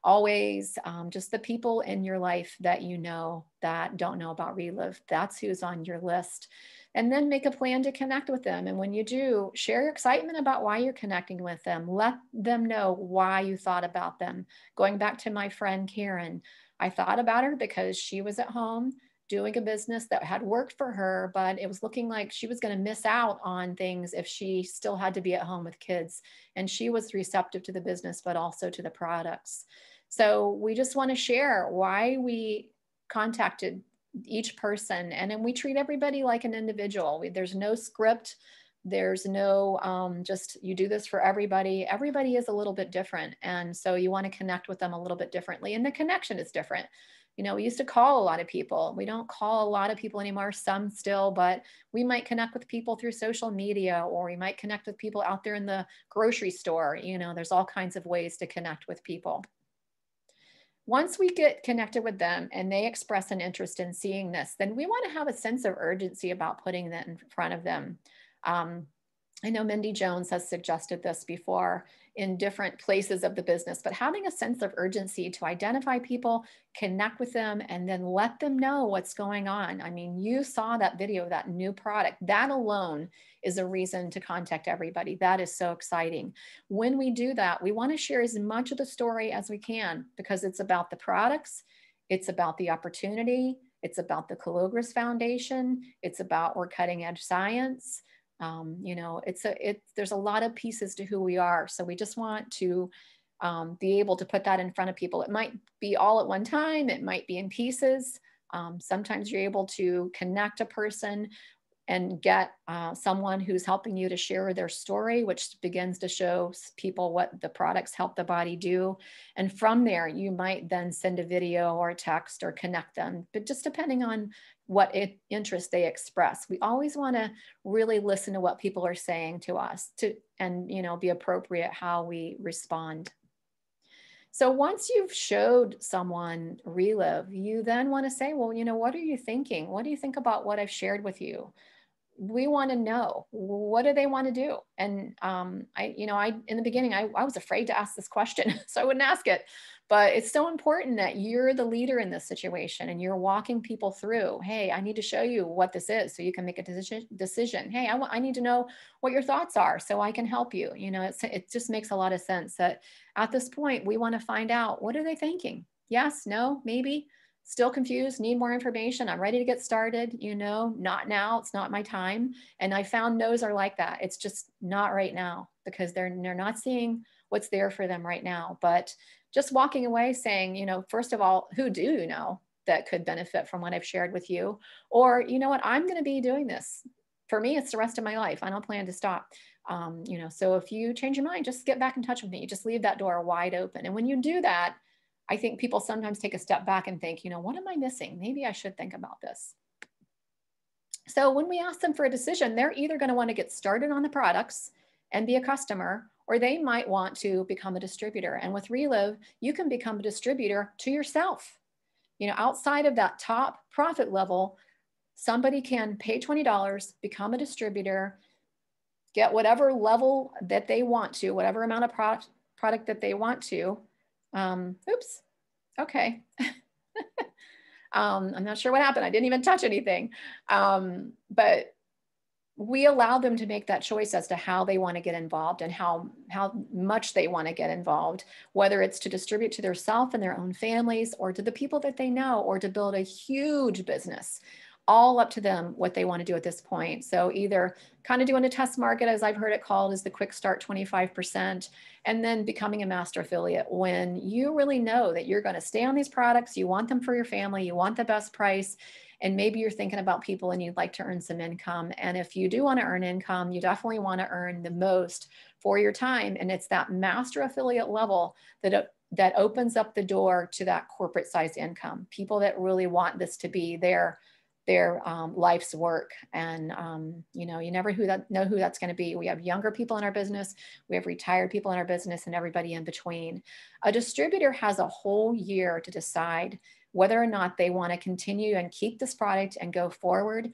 always just the people in your life that that don't know about Relive. That's who's on your list. And then make a plan to connect with them. And when you do, share your excitement about why you're connecting with them. Let them know why you thought about them. Going back to my friend Karen, I thought about her because she was at home doing a business that had worked for her, but it was looking like she was going to miss out on things if she still had to be at home with kids. And she was receptive to the business, but also to the products. So we just want to share why we contacted each person. And then we treat everybody like an individual. There's no script. There's no just you do this for everybody. Everybody is a little bit different. And so you want to connect with them a little bit differently. And the connection is different. You know, we used to call a lot of people. We don't call a lot of people anymore, some still, but we might connect with people through social media, or we might connect with people out there in the grocery store. You know, there's all kinds of ways to connect with people. Once we get connected with them and they express an interest in seeing this, then we want to have a sense of urgency about putting that in front of them. I know Mindy Jones has suggested this before in different places of the business, but having a sense of urgency to identify people, connect with them, and then let them know what's going on. I mean, you saw that video, that new product, that alone is a reason to contact everybody. That is so exciting. When we do that, we want to share as much of the story as we can, because it's about the products, it's about the opportunity, it's about the Calogres Foundation, it's about we're cutting edge science. You know, there's a lot of pieces to who we are. So we just want to be able to put that in front of people. It might be all at one time. It might be in pieces. Sometimes you're able to connect a person and get someone who's helping you to share their story, which begins to show people what the products help the body do. And from there, you might then send a video or a text or connect them, but just depending on what interest they express. We always want to really listen to what people are saying to us and, you know, be appropriate how we respond. So once you've showed someone Relive, you then want to say, well, you know, what are you thinking? What do you think about what I've shared with you? We want to know, what do they want to do? And in the beginning, I was afraid to ask this question, so I wouldn't ask it. But it's so important that you're the leader in this situation and you're walking people through, hey, I need to show you what this is so you can make a decision. Hey, I need to know what your thoughts are so I can help you. You know, it just makes a lot of sense that at this point, we want to find out, what are they thinking? Yes, no, maybe. Still confused, need more information. I'm ready to get started, you know, not now, it's not my time. And I found no's are like that. It's just not right now because they're not seeing what's there for them right now. But just walking away saying, you know, first of all, who do you know that could benefit from what I've shared with you? Or, you know what, I'm going to be doing this. For me, it's the rest of my life. I don't plan to stop. You know, so if you change your mind, just get back in touch with me. Just leave that door wide open. And when you do that, I think people sometimes take a step back and think, you know, what am I missing? Maybe I should think about this. So when we ask them for a decision, they're either going to want to get started on the products and be a customer, or they might want to become a distributor. And with Relive, you can become a distributor to yourself. You know, outside of that top profit level, somebody can pay $20, become a distributor, get whatever level that they want to, whatever amount of product that they want to. Oops, okay. I'm not sure what happened. I didn't even touch anything. But we allow them to make that choice as to how they want to get involved and how much they want to get involved, whether it's to distribute to themselves and their own families or to the people that they know, or to build a huge business. All up to them what they want to do at this point. So either kind of doing a test market, as I've heard it called, is the quick start 25%, and then becoming a master affiliate when you really know that you're going to stay on these products, you want them for your family, you want the best price, and maybe you're thinking about people and you'd like to earn some income. And if you do want to earn income, you definitely want to earn the most for your time. And it's that master affiliate level that opens up the door to that corporate size income. People that really want this to be their life's work. And, you know, you never know who that's going to be. We have younger people in our business, we have retired people in our business, and everybody in between. A distributor has a whole year to decide whether or not they want to continue and keep this product and go forward.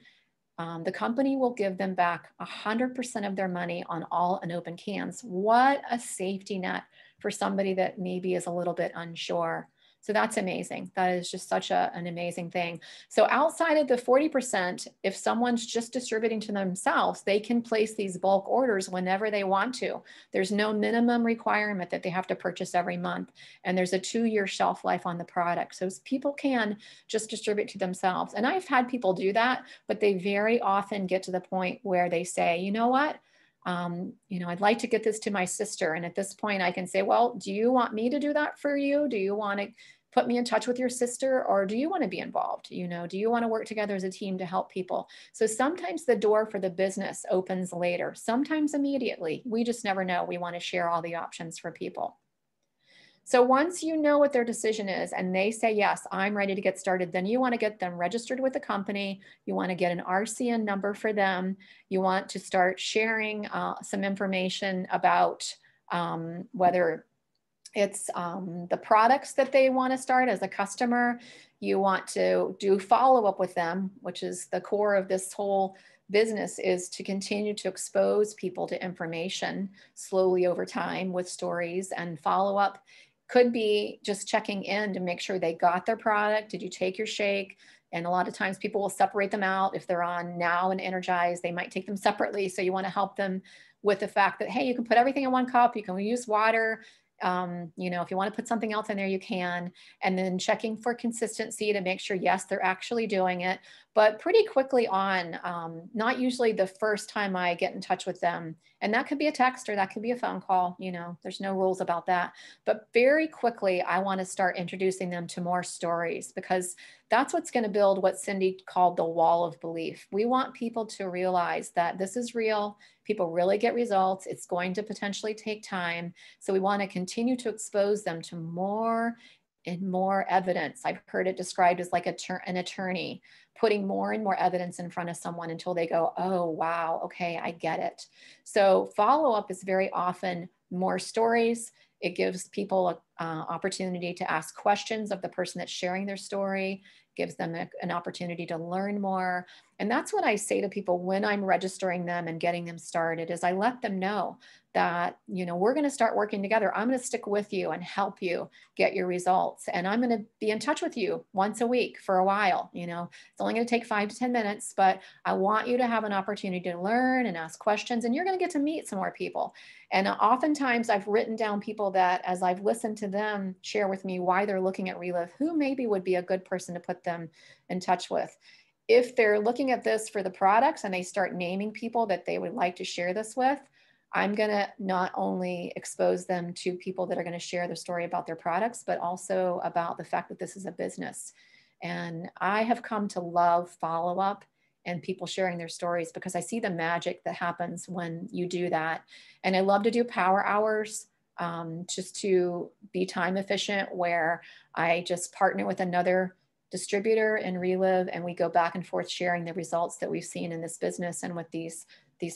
The company will give them back 100% of their money on all unopened cans. What a safety net for somebody that maybe is a little bit unsure. So that's amazing. That is just such an amazing thing. So outside of the 40%, if someone's just distributing to themselves, they can place these bulk orders whenever they want to. There's no minimum requirement that they have to purchase every month. And there's a 2-year shelf life on the product. So people can just distribute to themselves. And I've had people do that, but they very often get to the point where they say, you know what? I'd like to get this to my sister. And at this point I can say, well, do you want me to do that for you? Do you want to put me in touch with your sister, or do you want to be involved? Do you want to work together as a team to help people? So sometimes the door for the business opens later, sometimes immediately. We just never know. We want to share all the options for people. So once you know what their decision is and they say, yes, I'm ready to get started, then you want to get them registered with the company. You want to get an RCN number for them. You want to start sharing some information about whether it's the products that they want to start as a customer. You want to do follow-up with them, which is the core of this whole business, is to continue to expose people to information slowly over time with stories. And follow-up could be just checking in to make sure they got their product. Did you take your shake? And a lot of times people will separate them out. If they're on Now and Energize, they might take them separately. So you want to help them with the fact that, hey, you can put everything in one cup. You can use water. If you want to put something else in there, you can. And then checking for consistency to make sure, yes, they're actually doing it. But pretty quickly on, not usually the first time I get in touch with them. And that could be a text or that could be a phone call. There's no rules about that. But very quickly, I want to start introducing them to more stories, because that's what's going to build what Cindy called the wall of belief. We want people to realize that this is real. People really get results. It's going to potentially take time. So we want to continue to expose them to more and more evidence. I've heard it described as like an attorney putting more and more evidence in front of someone until they go, oh, wow, okay, I get it. So follow-up is very often more stories. It gives people an opportunity to ask questions of the person that's sharing their story, gives them an opportunity to learn more. And that's what I say to people when I'm registering them and getting them started, is I let them know that, we're going to start working together. I'm going to stick with you and help you get your results. And I'm going to be in touch with you once a week for a while. It's only going to take 5 to 10 minutes, but I want you to have an opportunity to learn and ask questions, and you're going to get to meet some more people. And oftentimes I've written down people that, as I've listened to them share with me why they're looking at Relive, who maybe would be a good person to put them in touch with. If they're looking at this for the products and they start naming people that they would like to share this with, I'm going to not only expose them to people that are going to share the story about their products, but also about the fact that this is a business. And I have come to love follow-up and people sharing their stories, because I see the magic that happens when you do that. And I love to do power hours, just to be time efficient, where I just partner with another distributor in Relive and we go back and forth sharing the results that we've seen in this business and with these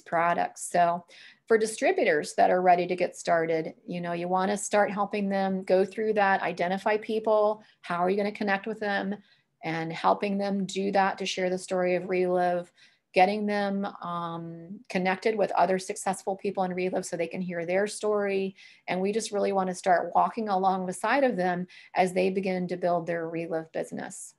products. So for distributors that are ready to get started, you want to start helping them go through that, identify people, how are you going to connect with them, and helping them do that to share the story of Relive, getting them connected with other successful people in Relive so they can hear their story. And we just really want to start walking along the side of them as they begin to build their Relive business.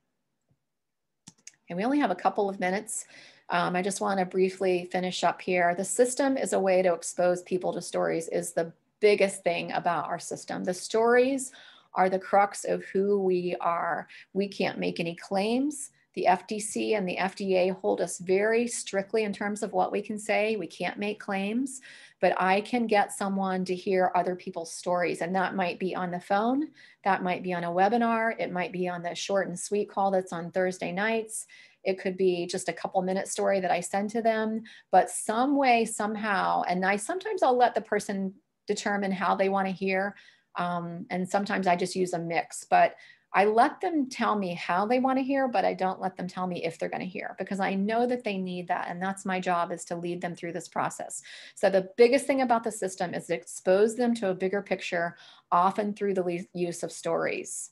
And we only have a couple of minutes. I just want to briefly finish up here. The system is a way to expose people to stories, is the biggest thing about our system. The stories are the crux of who we are. We can't make any claims. The FTC and the FDA hold us very strictly in terms of what we can say. We can't make claims, but I can get someone to hear other people's stories. And that might be on the phone. That might be on a webinar. It might be on the short and sweet call that's on Thursday nights. It could be just a couple minute story that I send to them, but some way, somehow, and sometimes I'll let the person determine how they want to hear. And sometimes I just use a mix, but I let them tell me how they want to hear, but I don't let them tell me if they're going to hear, because I know that they need that. And that's my job, is to lead them through this process. So the biggest thing about the system is to expose them to a bigger picture, often through the use of stories.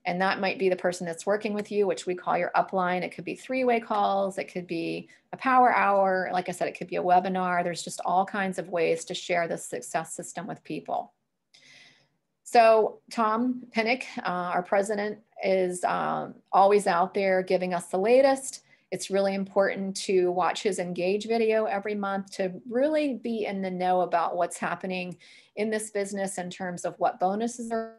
And that might be the person that's working with you, which we call your upline. It could be 3-way calls. It could be a power hour. Like I said, it could be a webinar. There's just all kinds of ways to share this success system with people. So Tom Pinnick, our president, is always out there giving us the latest. It's really important to watch his Engage video every month to really be in the know about what's happening in this business in terms of what bonuses are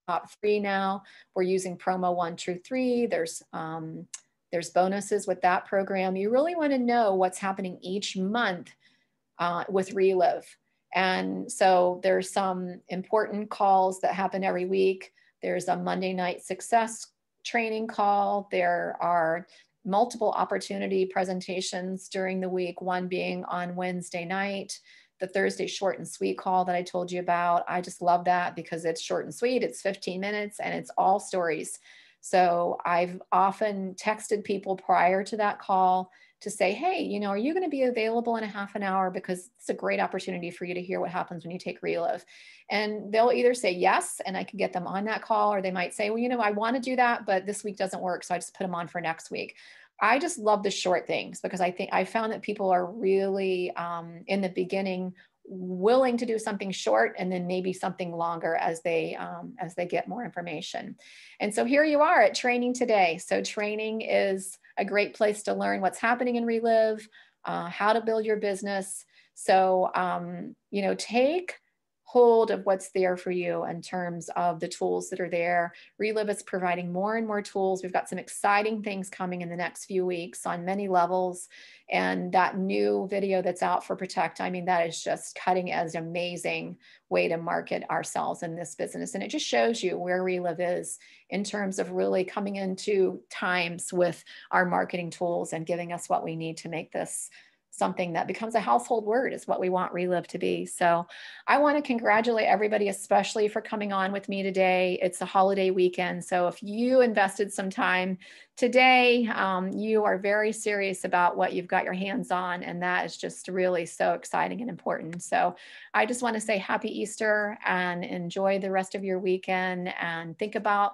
top free now. We're using promo 1 through 3. There's bonuses with that program. You really want to know what's happening each month with Relive. And so there's some important calls that happen every week. There's a Monday night success training call. There are multiple opportunity presentations during the week, one being on Wednesday night, the Thursday short and sweet call that I told you about. I just love that because it's short and sweet. It's 15 minutes and it's all stories. So I've often texted people prior to that call to say, hey, you know, are you going to be available in a half an hour? Because it's a great opportunity for you to hear what happens when you take Relive. And they'll either say yes, and I can get them on that call, or they might say, well, you know, I want to do that, but this week doesn't work. So I just put them on for next week. I just love the short things because I found that people are really in the beginning willing to do something short and then maybe something longer as they get more information. And so here you are at training today. So training is a great place to learn what's happening in Relive, how to build your business. So, you know, take hold of what's there for you in terms of the tools that are there. Relive is providing more and more tools. We've got some exciting things coming in the next few weeks on many levels. And that new video that's out for Protect, I mean, that is just cutting edge, amazing way to market ourselves in this business. And it just shows you where Relive is in terms of really coming into times with our marketing tools and giving us what we need to make this something that becomes a household word is what we want Relive to be. So I want to congratulate everybody, especially for coming on with me today. It's a holiday weekend. So if you invested some time today, you are very serious about what you've got your hands on. And that is just really so exciting and important. So I just want to say happy Easter and enjoy the rest of your weekend and think about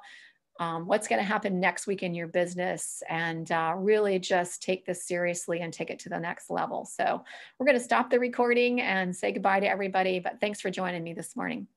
what's going to happen next week in your business and really just take this seriously and take it to the next level. So we're going to stop the recording and say goodbye to everybody, but thanks for joining me this morning.